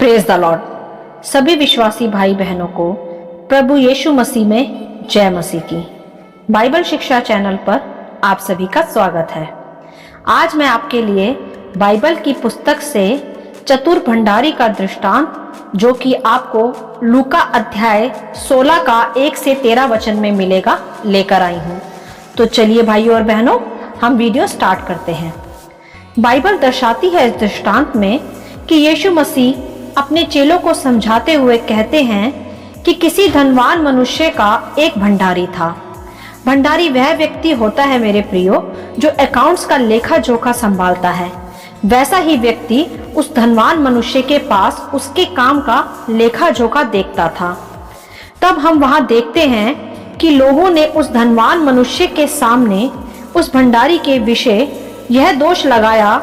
Praise the Lord. सभी विश्वासी भाई बहनों को प्रभु यीशु मसीह में जय मसीह की। बाइबल शिक्षा चैनल पर आप सभी का स्वागत है। आज मैं आपके लिए बाइबल की पुस्तक से चतुर भंडारी का दृष्टांत, जो कि आपको लूका अध्याय 16 का 1 से 13 वचन में मिलेगा, लेकर आई हूँ। तो चलिए भाइयों और बहनों, हम वीडियो स्टार्ट करते हैं। बाइबल दर्शाती है इस दृष्टांत में कि यीशु मसीह अपने चेलों को समझाते हुए कहते हैं कि किसी धनवान मनुष्य का एक भंडारी था। भंडारी वह व्यक्ति होता है मेरे प्रियो, जो अकाउंट्स का लेखा जोखा संभालता है। वैसा ही व्यक्ति उस धनवान मनुष्य के पास उसके काम का लेखा जोखा देखता था। तब हम वहां देखते हैं कि लोगों ने उस धनवान मनुष्य के सामने उस भंडारी के विषय यह दोष लगाया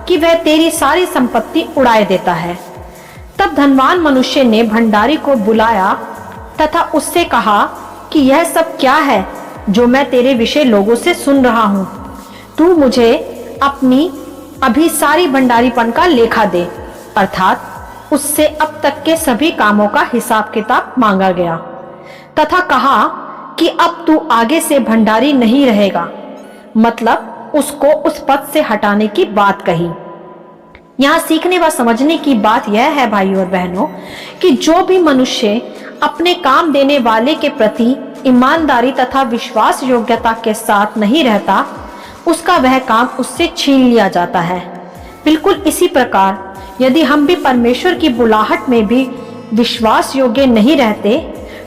कि वह तेरी सारी संपत्ति उड़ाए देता है। तब धनवान मनुष्य ने भंडारी को बुलाया तथा उससे कहा कि यह सब क्या है जो मैं तेरे विषय लोगों से सुन रहा हूँ। तू मुझे अपनी अभी सारी भंडारीपन का लेखा दे। अर्थात उससे अब तक के सभी कामों का हिसाब किताब मांगा गया तथा कहा कि अब तू आगे से भंडारी नहीं रहेगा। मतलब उसको उस पद से हटाने की बात कही। यहाँ सीखने व समझने की बात यह है भाइयों और बहनों कि जो भी मनुष्य अपने काम देने वाले के प्रति ईमानदारी तथा विश्वास योग्यता के साथ नहीं रहता, उसका वह काम उससे छीन लिया जाता है। बिल्कुल इसी प्रकार यदि हम भी परमेश्वर की बुलाहट में भी विश्वास योग्य नहीं रहते,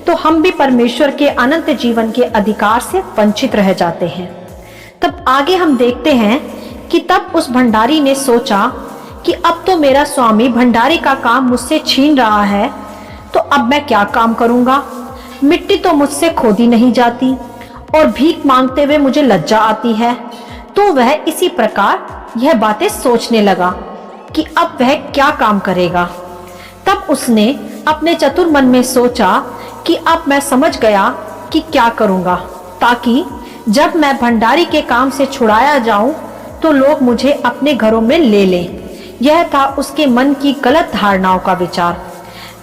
तो हम भी परमेश्वर के अनंत जीवन के अधिकार से वंचित रह जाते हैं। तब आगे हम देखते हैं कि तब उस भंडारी ने सोचा कि अब तो मेरा स्वामी भंडारी का काम मुझसे छीन रहा है, तो अब मैं क्या काम करूंगा। मिट्टी तो मुझसे खोदी नहीं जाती और भीख मांगते हुए मुझे लज्जा आती है। तो वह इसी प्रकार यह बातें सोचने लगा कि अब वह क्या काम करेगा। तब उसने अपने चतुर मन में सोचा कि अब मैं समझ गया कि क्या करूंगा, ताकि जब मैं भंडारी के काम से छुड़ाया जाऊं तो लोग मुझे अपने घरों में ले लें। यह था उसके मन की गलत धारणाओं का विचार।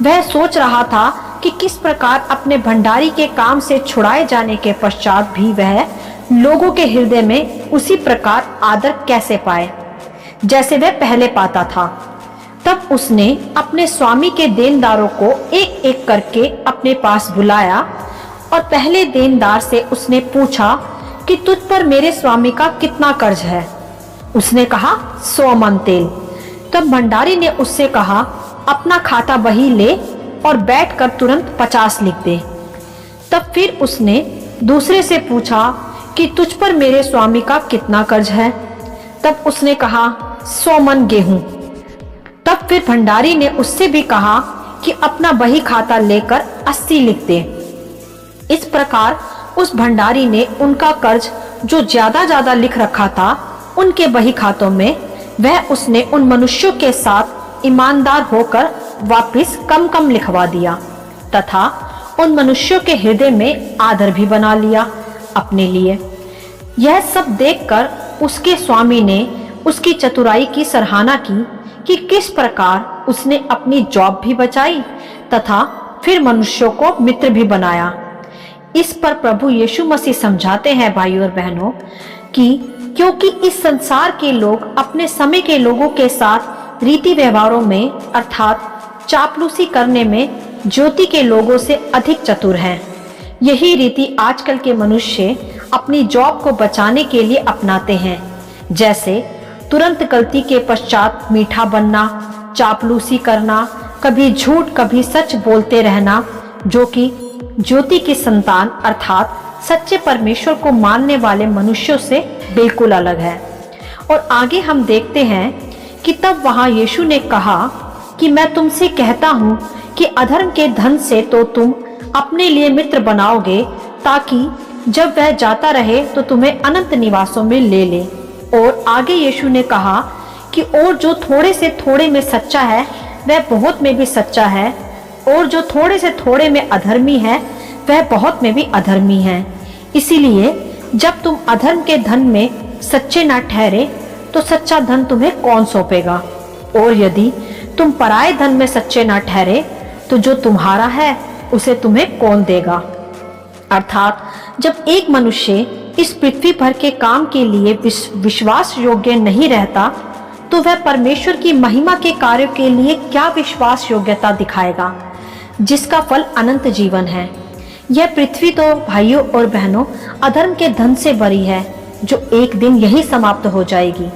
वह सोच रहा था कि किस प्रकार अपने भंडारी के काम से छुड़ाए जाने के पश्चात भी वह लोगों के हृदय में उसी प्रकार आदर कैसे पाए जैसे वह पहले पाता था। तब उसने अपने स्वामी के देनदारों को एक एक करके अपने पास बुलाया और पहले देनदार से उसने पूछा कि तुझ पर मेरे स्वामी का कितना कर्ज है। उसने कहा 100 मन तेल। तब भंडारी ने उससे कहा अपना खाता बही ले और बैठकर तुरंत 50 लिख दे। तब फिर उसने दूसरे से पूछा कि तुझ पर मेरे स्वामी का कितना कर्ज है। तब उसने कहा 100 मन गेहूं। तब फिर भंडारी ने उससे भी कहा कि अपना बही खाता लेकर 80 लिख दे। इस प्रकार उस भंडारी ने उनका कर्ज जो ज्यादा लिख रखा था, उनके बही खातों में वह उसने उन मनुष्यों के साथ ईमानदार होकर वापस कम लिखवा दिया तथा उन मनुष्यों के हृदय में आदर भी बना लिया अपने लिए। यह सब देखकर उसके स्वामी ने उसकी चतुराई की सराहना की कि किस प्रकार उसने अपनी जॉब भी बचाई तथा फिर मनुष्यों को मित्र भी बनाया। इस पर प्रभु यीशु मसीह समझाते हैं भाइयों और बहनों कि क्योंकि इस संसार के लोग अपने समय के लोगों के साथ रीति व्यवहारों में अर्थात चापलूसी करने में ज्योति के लोगों से अधिक चतुर हैं। यही रीति आजकल के मनुष्य अपनी जॉब को बचाने के लिए अपनाते हैं, जैसे तुरंत गलती के पश्चात मीठा बनना, चापलूसी करना, कभी झूठ कभी सच बोलते रहना, जो कि ज्योति की संतान अर्थात सच्चे परमेश्वर को मानने वाले मनुष्यों से बिल्कुल अलग है। और आगे हम देखते हैं कि तब वहां यीशु ने कहा कि मैं तुमसे कहता हूं कि अधर्म के धन से तो तुम अपने लिए मित्र बनाओगे, ताकि जब वह जाता रहे तो तुम्हें अनंत निवासों में ले ले। और आगे यीशु ने कहा कि और जो थोड़े से थोड़े में सच्चा है वह बहुत में भी सच्चा है, और जो थोड़े से थोड़े में अधर्मी है वह बहुत में भी अधर्मी है। इसीलिए जब तुम अधर्म के धन में सच्चे ना ठहरे तो सच्चा धन तुम्हें कौन सौंपेगा। और यदि तुम पराये धन में सच्चे न ठहरे तो जो तुम्हारा है उसे तुम्हें कौन देगा। अर्थात जब एक मनुष्य इस पृथ्वी भर के काम के लिए विश्वास योग्य नहीं रहता तो वह परमेश्वर की महिमा के कार्यों के लिए क्या विश्वास योग्यता दिखाएगा, जिसका फल अनंत जीवन है। यह पृथ्वी तो भाइयों और बहनों अधर्म के धन से भरी है, जो एक दिन यही समाप्त हो जाएगी।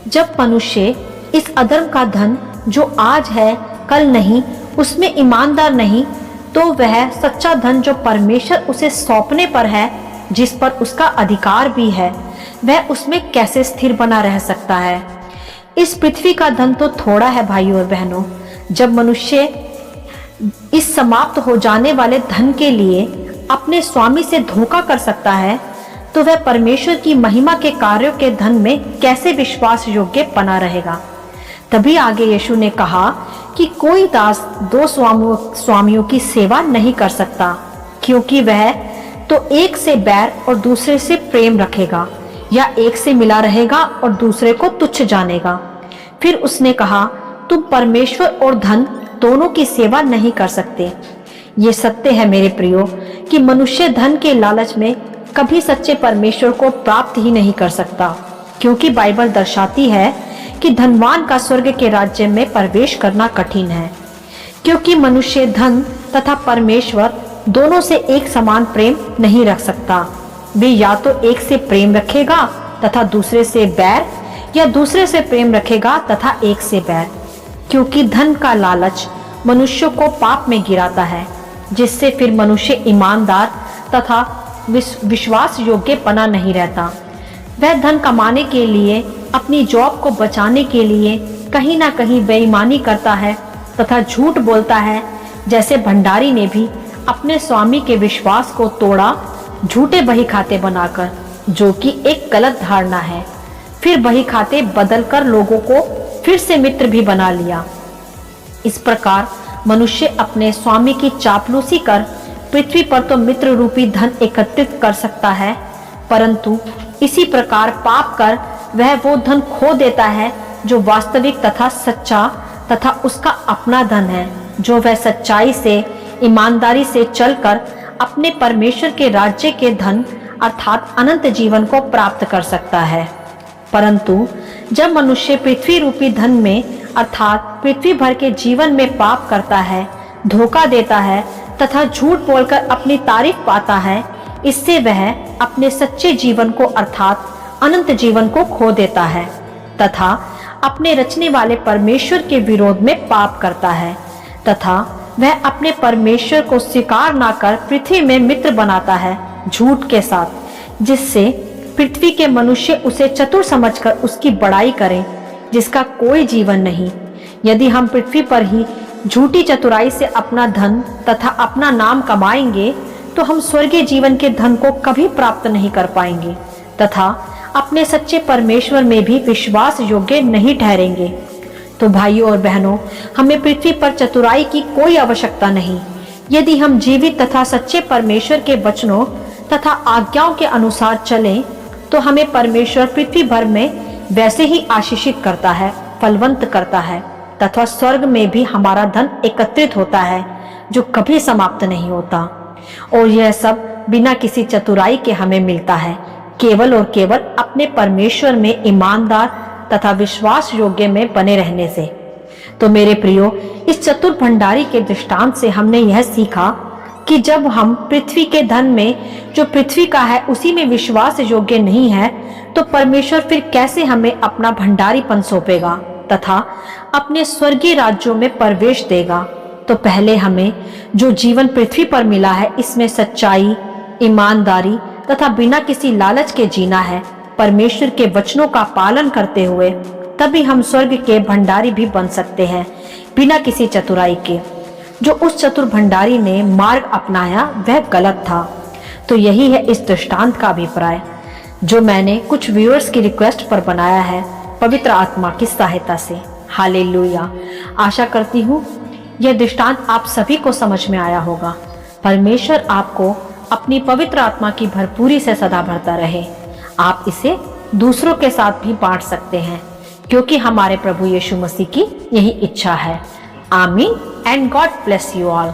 जब मनुष्य इस अधर्म का धन जो आज है कल नहीं, उसमें ईमानदार नहीं, तो वह सच्चा धन जो परमेश्वर उसे सौंपने पर है, जिस पर उसका अधिकार भी है, वह उसमें कैसे स्थिर बना रह सकता है। इस पृथ्वी का धन तो थोड़ा है भाइयों और बहनों। जब मनुष्य इस समाप्त हो जाने वाले धन के लिए अपने स्वामी से धोखा कर सकता है, तो वह परमेश्वर की महिमा के कार्यों के धन में कैसे विश्वास योग्य बना रहेगा। तभी आगे यीशु ने कहा कि कोई दास दो स्वामियों की सेवा नहीं कर सकता, क्योंकि वह तो एक से बैर और दूसरे से प्रेम रखेगा, या एक से मिला रहेगा और दूसरे को तुच्छ जानेगा। फिर उसने कहा, तुम परमेश्वर और धन दोनों की सेवा नहीं कर सकते। ये सत्य है मेरे प्रियो कि मनुष्य धन के लालच में कभी सच्चे परमेश्वर को प्राप्त ही नहीं कर सकता, क्योंकि बाइबल दर्शाती है कि धनवान का स्वर्ग के राज्य में प्रवेश करना कठिन है। क्योंकि मनुष्य धन तथा परमेश्वर दोनों से एक समान प्रेम नहीं रख सकता। वे या तो एक से प्रेम रखेगा तथा दूसरे से बैर, या दूसरे से प्रेम रखेगा तथा एक से बैर। क्योंकि धन का लालच मनुष्य को पाप में गिराता है, जिससे फिर मनुष्य ईमानदार तथा विश्वास योग्य बना नहीं रहता। वह धन कमाने के लिए, अपनी जॉब को बचाने के लिए कहीं ना कहीं बेईमानी करता है तथा झूठ बोलता है, जैसे भंडारी ने भी अपने स्वामी के विश्वास को तोड़ा झूठे बही खाते बनाकर, जो कि एक गलत धारणा है। फिर बही खाते बदलकर लोगों को फिर से मित्र भी बना लिया। इस प्रकार मनुष्य अपने स्वामी की चापलूसी कर पृथ्वी पर तो मित्र रूपी धन एकत्रित कर सकता है, परंतु इसी प्रकार पाप कर वह वो धन खो देता है जो वास्तविक तथा सच्चा तथा उसका अपना धन है, जो वह सच्चाई से ईमानदारी से चलकर अपने परमेश्वर के राज्य के धन अर्थात अनंत जीवन को प्राप्त कर सकता है। परंतु जब मनुष्य पृथ्वी रूपी धन में अर्थात पृथ्वी भर के जीवन में पाप करता है, धोखा देता है तथा झूठ बोलकर अपनी तारीफ पाता है, इससे वह अपने सच्चे जीवन को अर्थात अनंत जीवन को खो देता है तथा अपने रचने वाले परमेश्वर के विरोध में पाप करता है, तथा वह अपने परमेश्वर को स्वीकार ना कर पृथ्वी में मित्र बनाता है झूठ के साथ, जिससे पृथ्वी के मनुष्य उसे चतुर समझकर उसकी बड़ाई करें, जिसका कोई जीवन नहीं। यदि हम पृथ्वी पर ही झूठी चतुराई से अपना धन तथा अपना नाम कमाएंगे, तो हम स्वर्गीय जीवन के धन को कभी प्राप्त नहीं कर पाएंगे तथा अपने सच्चे परमेश्वर में भी विश्वास योग्य नहीं ठहरेंगे। तो भाइयों और बहनों, हमें पृथ्वी पर चतुराई की कोई आवश्यकता नहीं। यदि हम जीवित तथा सच्चे परमेश्वर के वचनों तथा आज्ञाओं के अनुसार चलें, तो हमें परमेश्वर पृथ्वी भर में वैसे ही आशीषित करता है, फलवंत करता है तथा स्वर्ग में भी हमारा धन एकत्रित होता है, जो कभी समाप्त नहीं होता। और यह सब बिना किसी चतुराई के हमें मिलता है, केवल और केवल अपने परमेश्वर में ईमानदार तथा विश्वास योग्य में बने रहने से। तो मेरे प्रियो, इस चतुर भंडारी के दृष्टांत से हमने यह सीखा कि जब हम पृथ्वी के धन में जो पृथ्वी का है उसी में विश्वास योग्य नहीं है, तो परमेश्वर फिर कैसे हमें अपना भंडारीपन सौंपेगा तथा अपने स्वर्गीय राज्यों में प्रवेश देगा। तो पहले हमें जो जीवन पृथ्वी पर मिला है, इसमें सच्चाई, ईमानदारी तथा बिना किसी लालच के जीना है, परमेश्वर के वचनों का पालन करते हुए। तभी हम स्वर्ग के भंडारी भी बन सकते हैं, बिना किसी चतुराई के। जो उस चतुर भंडारी ने मार्ग अपनाया वह गलत था। तो यही है इस दृष्टांत का अभिप्राय, जो मैंने कुछ व्यूअर्स की रिक्वेस्ट पर बनाया है पवित्र आत्मा की सहायता से। हालेलुया। आशा करती हूँ यह दृष्टांत आप सभी को समझ में आया होगा। परमेश्वर आपको अपनी पवित्र आत्मा की भरपूरी से सदा भरता रहे। आप इसे दूसरों के साथ भी बांट सकते हैं, क्योंकि हमारे प्रभु यीशु मसीह की यही इच्छा है। आमीन and God bless you all.